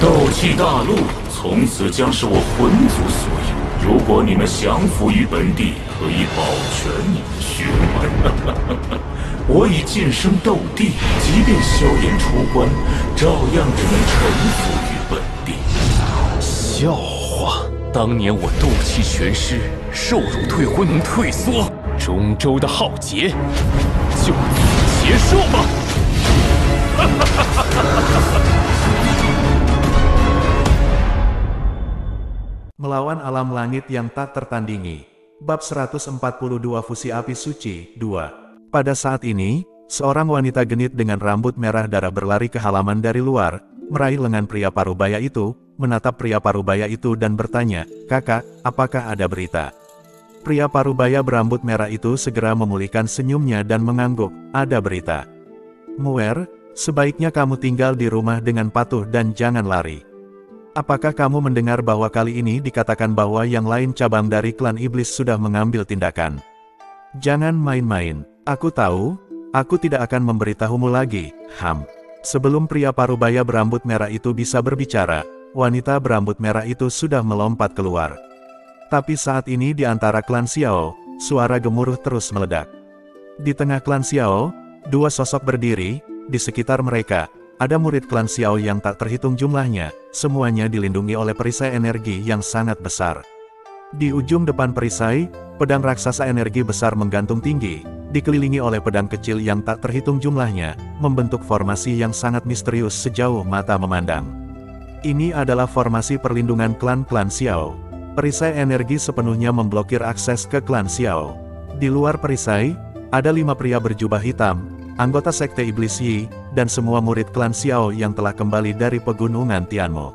斗气大陆从此将是我魂族所有。如果你们降服于本地，可以保全你们血脉。我已晋升斗帝，即便萧炎出关，照样只能臣服于本地。笑话！当年我斗气全失，受辱退婚能退缩，中州的浩劫就此结束吧。Melawan alam langit yang tak tertandingi. Bab 142 Fusi Api Suci 2. Pada saat ini, seorang wanita genit dengan rambut merah darah berlari ke halaman dari luar, meraih lengan pria parubaya itu, menatap pria parubaya itu dan bertanya, "Kakak, apakah ada berita?" Pria parubaya berambut merah itu segera memulihkan senyumnya dan mengangguk, "Ada berita. Muer, sebaiknya kamu tinggal di rumah dengan patuh dan jangan lari. Apakah kamu mendengar bahwa kali ini dikatakan bahwa yang lain cabang dari klan iblis sudah mengambil tindakan? Jangan main-main. Aku tahu, aku tidak akan memberitahumu lagi, Ham." Sebelum pria parubaya berambut merah itu bisa berbicara, wanita berambut merah itu sudah melompat keluar. Tapi saat ini di antara klan Xiao, suara gemuruh terus meledak. Di tengah klan Xiao, dua sosok berdiri, di sekitar mereka, ada murid klan Xiao yang tak terhitung jumlahnya, semuanya dilindungi oleh perisai energi yang sangat besar. Di ujung depan perisai, pedang raksasa energi besar menggantung tinggi, dikelilingi oleh pedang kecil yang tak terhitung jumlahnya, membentuk formasi yang sangat misterius sejauh mata memandang. Ini adalah formasi perlindungan klan-klan Xiao. Perisai energi sepenuhnya memblokir akses ke klan Xiao. Di luar perisai, ada 5 pria berjubah hitam, anggota sekte iblis Yi, dan semua murid klan Xiao yang telah kembali dari pegunungan Tianmo.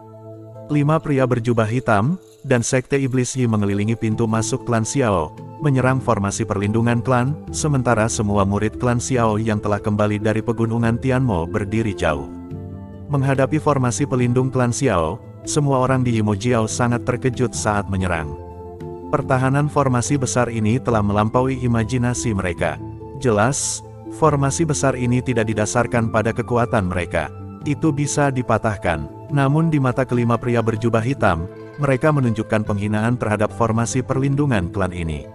5 pria berjubah hitam, dan sekte iblis Yi mengelilingi pintu masuk klan Xiao, menyerang formasi perlindungan klan, sementara semua murid klan Xiao yang telah kembali dari pegunungan Tianmo berdiri jauh. Menghadapi formasi pelindung klan Xiao, semua orang di Yimojiao sangat terkejut saat menyerang. Pertahanan formasi besar ini telah melampaui imajinasi mereka. Jelas, formasi besar ini tidak didasarkan pada kekuatan mereka. Itu bisa dipatahkan. Namun di mata kelima pria berjubah hitam, mereka menunjukkan penghinaan terhadap formasi perlindungan klan ini.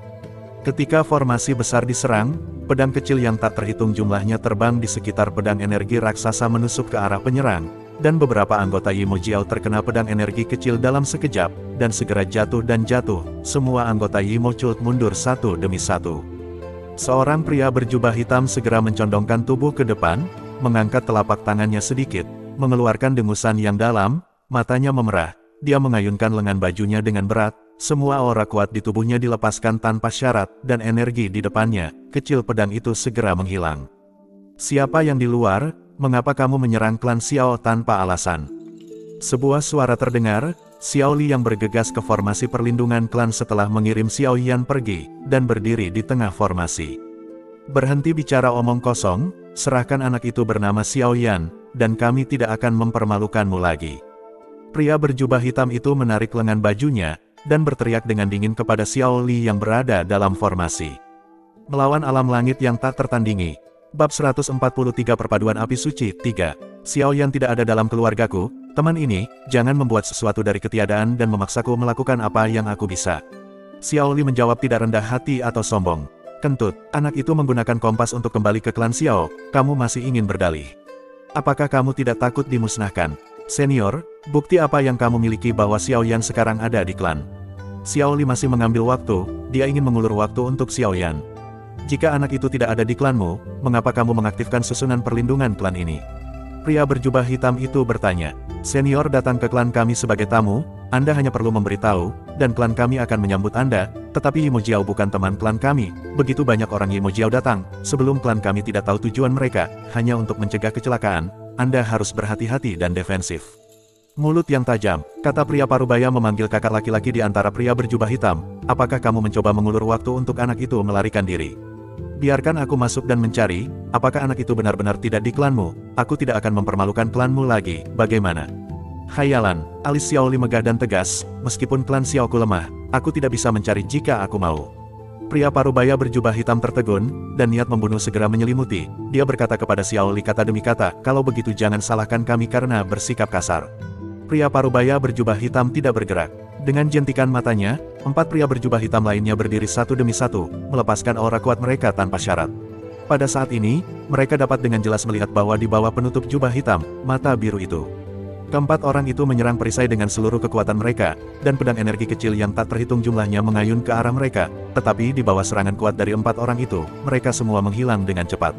Ketika formasi besar diserang, pedang kecil yang tak terhitung jumlahnya terbang di sekitar pedang energi raksasa menusuk ke arah penyerang, dan beberapa anggota Yimojiao terkena pedang energi kecil dalam sekejap, dan segera jatuh dan jatuh. Semua anggota Yimojiao mundur satu demi satu. Seorang pria berjubah hitam segera mencondongkan tubuh ke depan, mengangkat telapak tangannya sedikit, mengeluarkan dengusan yang dalam, matanya memerah, dia mengayunkan lengan bajunya dengan berat, semua aura kuat di tubuhnya dilepaskan tanpa syarat, dan energi di depannya, kecil pedang itu segera menghilang. "Siapa yang di luar? Mengapa kamu menyerang klan Xiao tanpa alasan?" Sebuah suara terdengar. Xiao Li yang bergegas ke formasi perlindungan klan setelah mengirim Xiao Yan pergi, dan berdiri di tengah formasi. "Berhenti bicara omong kosong, serahkan anak itu bernama Xiao Yan, dan kami tidak akan mempermalukanmu lagi." Pria berjubah hitam itu menarik lengan bajunya, dan berteriak dengan dingin kepada Xiao Li yang berada dalam formasi. Melawan alam langit yang tak tertandingi. Bab 143 Perpaduan Api Suci 3. "Xiao Yan tidak ada dalam keluargaku. Teman ini, jangan membuat sesuatu dari ketiadaan dan memaksaku melakukan apa yang aku bisa." Xiao Li menjawab tidak rendah hati atau sombong. "Kentut, anak itu menggunakan kompas untuk kembali ke klan Xiao, kamu masih ingin berdalih? Apakah kamu tidak takut dimusnahkan? Senior, bukti apa yang kamu miliki bahwa Xiao Yan sekarang ada di klan?" Xiao Li masih mengambil waktu, dia ingin mengulur waktu untuk Xiao Yan. "Jika anak itu tidak ada di klanmu, mengapa kamu mengaktifkan susunan perlindungan klan ini?" Pria berjubah hitam itu bertanya. "Senior datang ke klan kami sebagai tamu, Anda hanya perlu memberitahu, dan klan kami akan menyambut Anda, tetapi Yimojiao bukan teman klan kami. Begitu banyak orang Yimojiao datang, sebelum klan kami tidak tahu tujuan mereka, hanya untuk mencegah kecelakaan, Anda harus berhati-hati dan defensif." "Mulut yang tajam," kata pria parubaya memanggil kakak laki-laki di antara pria berjubah hitam, "apakah kamu mencoba mengulur waktu untuk anak itu melarikan diri? Biarkan aku masuk dan mencari, apakah anak itu benar-benar tidak di klanmu, aku tidak akan mempermalukan klanmu lagi, bagaimana?" "Hayalan," alis Xiao Li megah dan tegas, "meskipun klan Xiaoku lemah, aku tidak bisa mencari jika aku mau." Pria parubaya berjubah hitam tertegun, dan niat membunuh segera menyelimuti. Dia berkata kepada Xiao Li kata demi kata, "Kalau begitu jangan salahkan kami karena bersikap kasar." Pria parubaya berjubah hitam tidak bergerak. Dengan jentikan matanya, 4 pria berjubah hitam lainnya berdiri satu demi satu, melepaskan aura kuat mereka tanpa syarat. Pada saat ini, mereka dapat dengan jelas melihat bahwa di bawah penutup jubah hitam, mata biru itu. Keempat orang itu menyerang perisai dengan seluruh kekuatan mereka, dan pedang energi kecil yang tak terhitung jumlahnya mengayun ke arah mereka, tetapi di bawah serangan kuat dari 4 orang itu, mereka semua menghilang dengan cepat.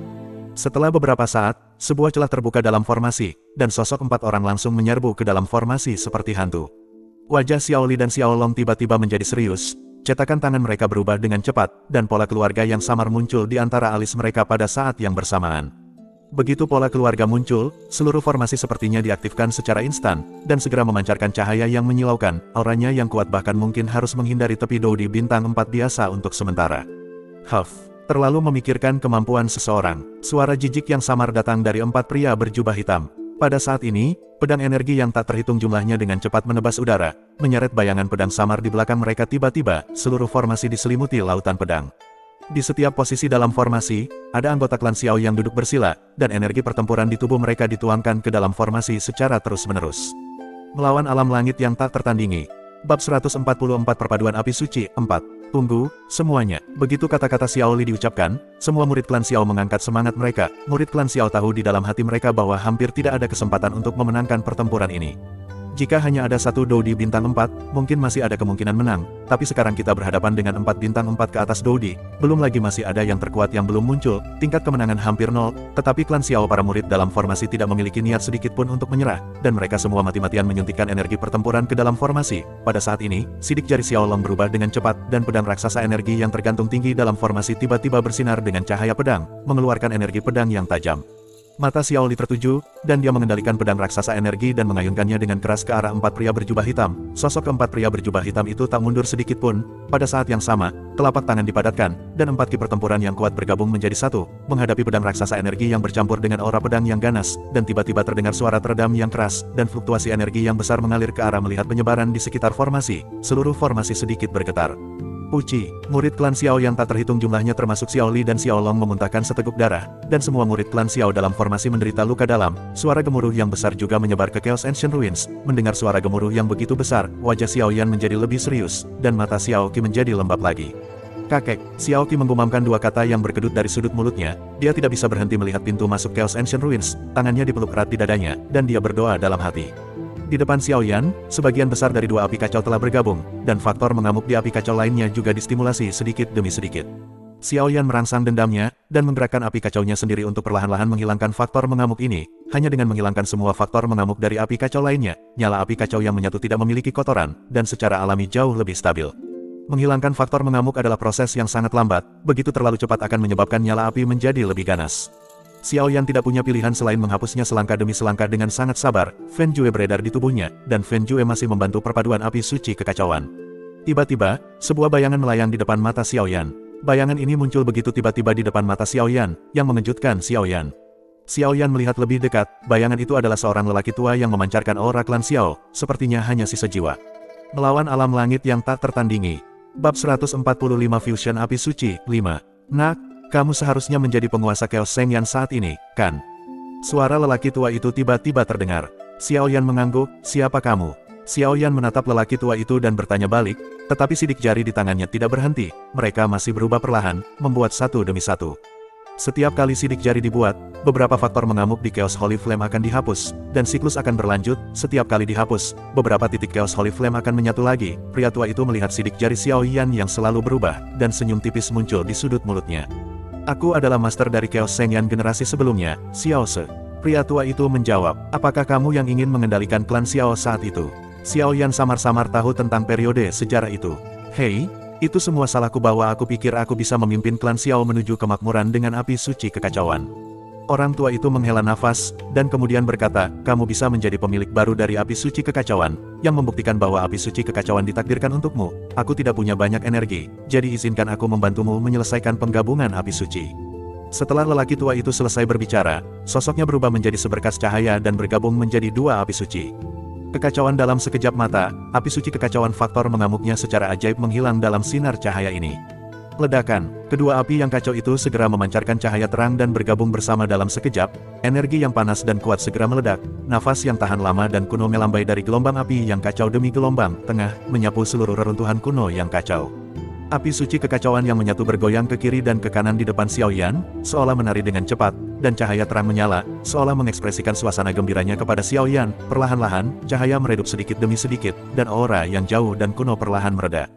Setelah beberapa saat, sebuah celah terbuka dalam formasi, dan sosok 4 orang langsung menyerbu ke dalam formasi seperti hantu. Wajah Xiao Li dan Xiao Long tiba-tiba menjadi serius, cetakan tangan mereka berubah dengan cepat, dan pola keluarga yang samar muncul di antara alis mereka pada saat yang bersamaan. Begitu pola keluarga muncul, seluruh formasi sepertinya diaktifkan secara instan, dan segera memancarkan cahaya yang menyilaukan, auranya yang kuat bahkan mungkin harus menghindari tepi Dou di bintang 4 biasa untuk sementara. Terlalu memikirkan kemampuan seseorang. Suara jijik yang samar datang dari 4 pria berjubah hitam. Pada saat ini, pedang energi yang tak terhitung jumlahnya dengan cepat menebas udara, menyeret bayangan pedang samar di belakang mereka. Tiba-tiba, seluruh formasi diselimuti lautan pedang. Di setiap posisi dalam formasi, ada anggota klan Xiao yang duduk bersila, dan energi pertempuran di tubuh mereka dituangkan ke dalam formasi secara terus-menerus. Melawan alam langit yang tak tertandingi. Bab 144 Perpaduan Api Suci 4. Tunggu, semuanya. Begitu kata-kata Xiao Li diucapkan, semua murid klan Xiao mengangkat semangat mereka. Murid klan Xiao tahu di dalam hati mereka bahwa hampir tidak ada kesempatan untuk memenangkan pertempuran ini. Jika hanya ada satu Dou di bintang 4, mungkin masih ada kemungkinan menang, tapi sekarang kita berhadapan dengan 4 bintang 4 ke atas Dou di, belum lagi masih ada yang terkuat yang belum muncul, tingkat kemenangan hampir nol, tetapi klan Xiao para murid dalam formasi tidak memiliki niat sedikit pun untuk menyerah, dan mereka semua mati-matian menyuntikkan energi pertempuran ke dalam formasi. Pada saat ini, sidik jari Xiao Long berubah dengan cepat, dan pedang raksasa energi yang tergantung tinggi dalam formasi tiba-tiba bersinar dengan cahaya pedang, mengeluarkan energi pedang yang tajam. Mata Xiao Li tertuju, dan dia mengendalikan pedang raksasa energi dan mengayunkannya dengan keras ke arah 4 pria berjubah hitam. Sosok keempat pria berjubah hitam itu tak mundur sedikit pun. Pada saat yang sama, telapak tangan dipadatkan, dan 4 ki pertempuran yang kuat bergabung menjadi satu, menghadapi pedang raksasa energi yang bercampur dengan aura pedang yang ganas, dan tiba-tiba terdengar suara teredam yang keras, dan fluktuasi energi yang besar mengalir ke arah melihat penyebaran di sekitar formasi. Seluruh formasi sedikit bergetar. Uci, murid klan Xiao yang tak terhitung jumlahnya termasuk Xiao Li dan Xiao Long memuntahkan seteguk darah, dan semua murid klan Xiao dalam formasi menderita luka dalam. Suara gemuruh yang besar juga menyebar ke Chaos Ancient Ruins. Mendengar suara gemuruh yang begitu besar, wajah Xiao Yan menjadi lebih serius, dan mata Xiao Qi menjadi lembab lagi. Kakek, Xiao Qi menggumamkan 2 kata yang berkedut dari sudut mulutnya. Dia tidak bisa berhenti melihat pintu masuk Chaos Ancient Ruins, tangannya dipeluk erat di dadanya, dan dia berdoa dalam hati. Di depan Xiao Yan, sebagian besar dari 2 api kacau telah bergabung, dan faktor mengamuk di api kacau lainnya juga distimulasi sedikit demi sedikit. Xiao Yan merangsang dendamnya, dan menggerakkan api kacaunya sendiri untuk perlahan-lahan menghilangkan faktor mengamuk ini. Hanya dengan menghilangkan semua faktor mengamuk dari api kacau lainnya, nyala api kacau yang menyatu tidak memiliki kotoran, dan secara alami jauh lebih stabil. Menghilangkan faktor mengamuk adalah proses yang sangat lambat, begitu terlalu cepat akan menyebabkan nyala api menjadi lebih ganas. Xiao Yan tidak punya pilihan selain menghapusnya selangkah demi selangkah dengan sangat sabar. Fen Jue beredar di tubuhnya, dan Fen Jue masih membantu perpaduan api suci kekacauan. Tiba-tiba, sebuah bayangan melayang di depan mata Xiao Yan. Bayangan ini muncul begitu tiba-tiba di depan mata Xiao Yan, yang mengejutkan Xiao Yan. Xiao Yan melihat lebih dekat, bayangan itu adalah seorang lelaki tua yang memancarkan aura klan Xiao, sepertinya hanya sisa jiwa. Melawan alam langit yang tak tertandingi. Bab 145 Fusion Api Suci 5. Nak, kamu seharusnya menjadi penguasa Chaos Shengyan saat ini, kan? Suara lelaki tua itu tiba-tiba terdengar. Xiao Yan mengangguk, siapa kamu? Xiao Yan menatap lelaki tua itu dan bertanya balik, tetapi sidik jari di tangannya tidak berhenti, mereka masih berubah perlahan, membuat satu demi satu. Setiap kali sidik jari dibuat, beberapa faktor mengamuk di Chaos Holy Flame akan dihapus, dan siklus akan berlanjut. Setiap kali dihapus, beberapa titik Chaos Holy Flame akan menyatu lagi. Pria tua itu melihat sidik jari Xiao Yan yang selalu berubah, dan senyum tipis muncul di sudut mulutnya. Aku adalah master dari Chaos Shengyan generasi sebelumnya, Xiao Se. Pria tua itu menjawab, apakah kamu yang ingin mengendalikan klan Xiao saat itu? Xiao Yan samar-samar tahu tentang periode sejarah itu. Hei, itu semua salahku bahwa aku pikir aku bisa memimpin klan Xiao menuju kemakmuran dengan api suci kekacauan. Orang tua itu menghela nafas, dan kemudian berkata, kamu bisa menjadi pemilik baru dari api suci kekacauan, yang membuktikan bahwa api suci kekacauan ditakdirkan untukmu. Aku tidak punya banyak energi, jadi izinkan aku membantumu menyelesaikan penggabungan api suci. Setelah lelaki tua itu selesai berbicara, sosoknya berubah menjadi seberkas cahaya dan bergabung menjadi 2 api suci. Kekacauan dalam sekejap mata, api suci kekacauan faktor mengamuknya secara ajaib menghilang dalam sinar cahaya ini. Ledakan, kedua api yang kacau itu segera memancarkan cahaya terang dan bergabung bersama dalam sekejap, energi yang panas dan kuat segera meledak, nafas yang tahan lama dan kuno melambai dari gelombang api yang kacau demi gelombang tengah, menyapu seluruh reruntuhan kuno yang kacau. Api suci kekacauan yang menyatu bergoyang ke kiri dan ke kanan di depan Xiaoyan, seolah menari dengan cepat, dan cahaya terang menyala, seolah mengekspresikan suasana gembiranya kepada Xiaoyan. Perlahan-lahan, cahaya meredup sedikit demi sedikit, dan aura yang jauh dan kuno perlahan mereda.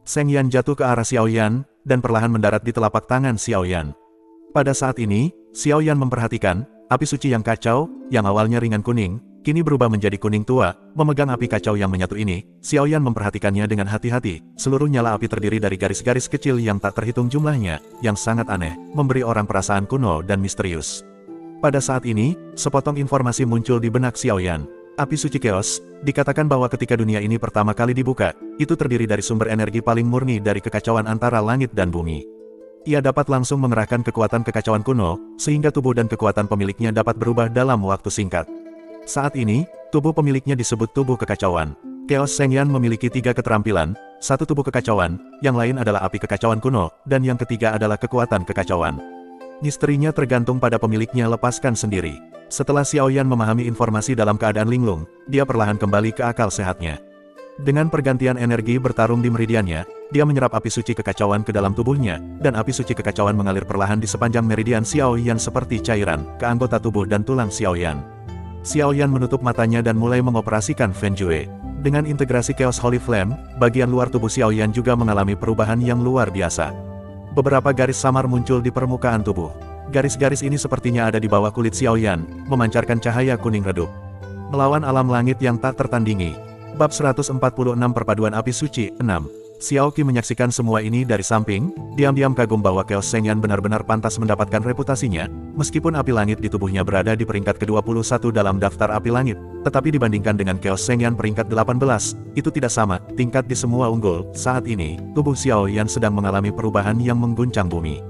Seng Yan jatuh ke arah Xiaoyan, dan perlahan mendarat di telapak tangan Xiaoyan. Pada saat ini, Xiaoyan memperhatikan, api suci yang kacau, yang awalnya ringan kuning, kini berubah menjadi kuning tua. Memegang api kacau yang menyatu ini, Xiaoyan memperhatikannya dengan hati-hati. Seluruh nyala api terdiri dari garis-garis kecil yang tak terhitung jumlahnya, yang sangat aneh, memberi orang perasaan kuno dan misterius. Pada saat ini, sepotong informasi muncul di benak Xiaoyan. Api suci Chaos, dikatakan bahwa ketika dunia ini pertama kali dibuka, itu terdiri dari sumber energi paling murni dari kekacauan antara langit dan bumi. Ia dapat langsung mengerahkan kekuatan kekacauan kuno, sehingga tubuh dan kekuatan pemiliknya dapat berubah dalam waktu singkat. Saat ini, tubuh pemiliknya disebut tubuh kekacauan. Chaos Seng Yan memiliki 3 keterampilan, satu tubuh kekacauan, yang lain adalah api kekacauan kuno, dan yang ketiga adalah kekuatan kekacauan. Misterinya tergantung pada pemiliknya, lepaskan sendiri. Setelah Xiaoyan memahami informasi dalam keadaan linglung, dia perlahan kembali ke akal sehatnya. Dengan pergantian energi bertarung di meridiannya, dia menyerap api suci kekacauan ke dalam tubuhnya, dan api suci kekacauan mengalir perlahan di sepanjang meridian Xiaoyan seperti cairan, ke anggota tubuh dan tulang Xiaoyan. Xiaoyan menutup matanya dan mulai mengoperasikan Fenjue. Dengan integrasi Chaos Holy Flame, bagian luar tubuh Xiaoyan juga mengalami perubahan yang luar biasa. Beberapa garis samar muncul di permukaan tubuh. Garis-garis ini sepertinya ada di bawah kulit Xiaoyan, memancarkan cahaya kuning redup. Melawan alam langit yang tak tertandingi. Bab 146 Perpaduan Api Suci 6. Xiaoqi menyaksikan semua ini dari samping, diam-diam kagum bahwa Chaos Seng Yan benar-benar pantas mendapatkan reputasinya. Meskipun api langit di tubuhnya berada di peringkat ke-21 dalam daftar api langit, tetapi dibandingkan dengan Chaos Seng Yan peringkat 18, itu tidak sama tingkat di semua unggul. Saat ini, tubuh Xiaoyan sedang mengalami perubahan yang mengguncang bumi.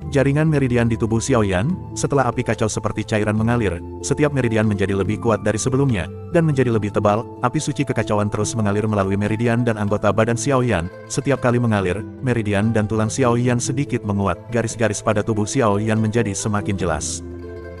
Jaringan meridian di tubuh Xiaoyan, setelah api kacau seperti cairan mengalir, setiap meridian menjadi lebih kuat dari sebelumnya, dan menjadi lebih tebal. Api suci kekacauan terus mengalir melalui meridian dan anggota badan Xiaoyan. Setiap kali mengalir, meridian dan tulang Xiaoyan sedikit menguat. Garis-garis pada tubuh Xiaoyan menjadi semakin jelas.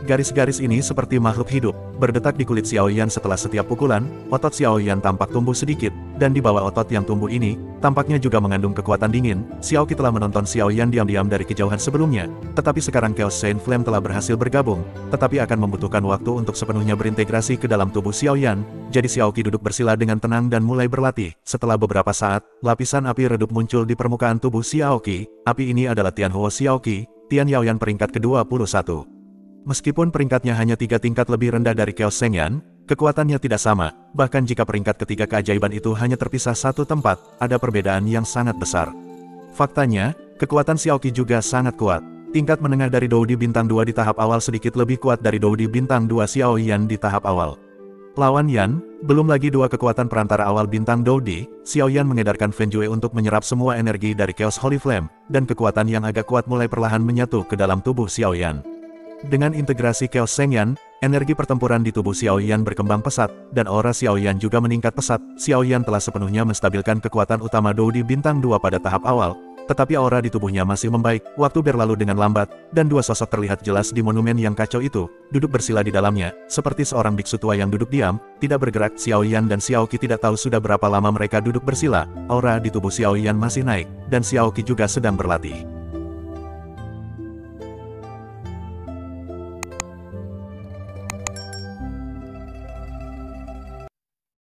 Garis-garis ini seperti makhluk hidup, berdetak di kulit Xiaoyan setelah setiap pukulan. Otot Xiaoyan tampak tumbuh sedikit, dan di bawah otot yang tumbuh ini, tampaknya juga mengandung kekuatan dingin. Xiaoqi telah menonton Xiaoyan diam-diam dari kejauhan sebelumnya, tetapi sekarang Chaos Saint Flame telah berhasil bergabung, tetapi akan membutuhkan waktu untuk sepenuhnya berintegrasi ke dalam tubuh Xiaoyan. Jadi Xiaoqi duduk bersila dengan tenang dan mulai berlatih. Setelah beberapa saat, lapisan api redup muncul di permukaan tubuh Xiaoqi. Api ini adalah Tianhuo Xiaoqi, Tian Yaoyan peringkat ke-21. Meskipun peringkatnya hanya 3 tingkat lebih rendah dari Chaos Seng Yan, kekuatannya tidak sama. Bahkan jika peringkat ketiga keajaiban itu hanya terpisah satu tempat, ada perbedaan yang sangat besar. Faktanya, kekuatan Xiaoqi juga sangat kuat. Tingkat menengah dari Doudi bintang 2 di tahap awal sedikit lebih kuat dari Doudi bintang 2 Xiaoyan di tahap awal. Lawan Yan, belum lagi 2 kekuatan perantara awal bintang Doudi, Xiaoyan mengedarkan Fenjue untuk menyerap semua energi dari Chaos Holy Flame, dan kekuatan yang agak kuat mulai perlahan menyatu ke dalam tubuh Xiaoyan. Dengan integrasi Chaos Seng Yan, energi pertempuran di tubuh Xiaoyan berkembang pesat, dan aura Xiaoyan juga meningkat pesat. Xiaoyan telah sepenuhnya menstabilkan kekuatan utama Doudi bintang 2 pada tahap awal, tetapi aura di tubuhnya masih membaik. Waktu berlalu dengan lambat, dan 2 sosok terlihat jelas di monumen yang kacau itu, duduk bersila di dalamnya, seperti seorang biksu tua yang duduk diam, tidak bergerak. Xiaoyan dan Xiaoqi tidak tahu sudah berapa lama mereka duduk bersila. Aura di tubuh Xiaoyan masih naik, dan Xiaoqi juga sedang berlatih.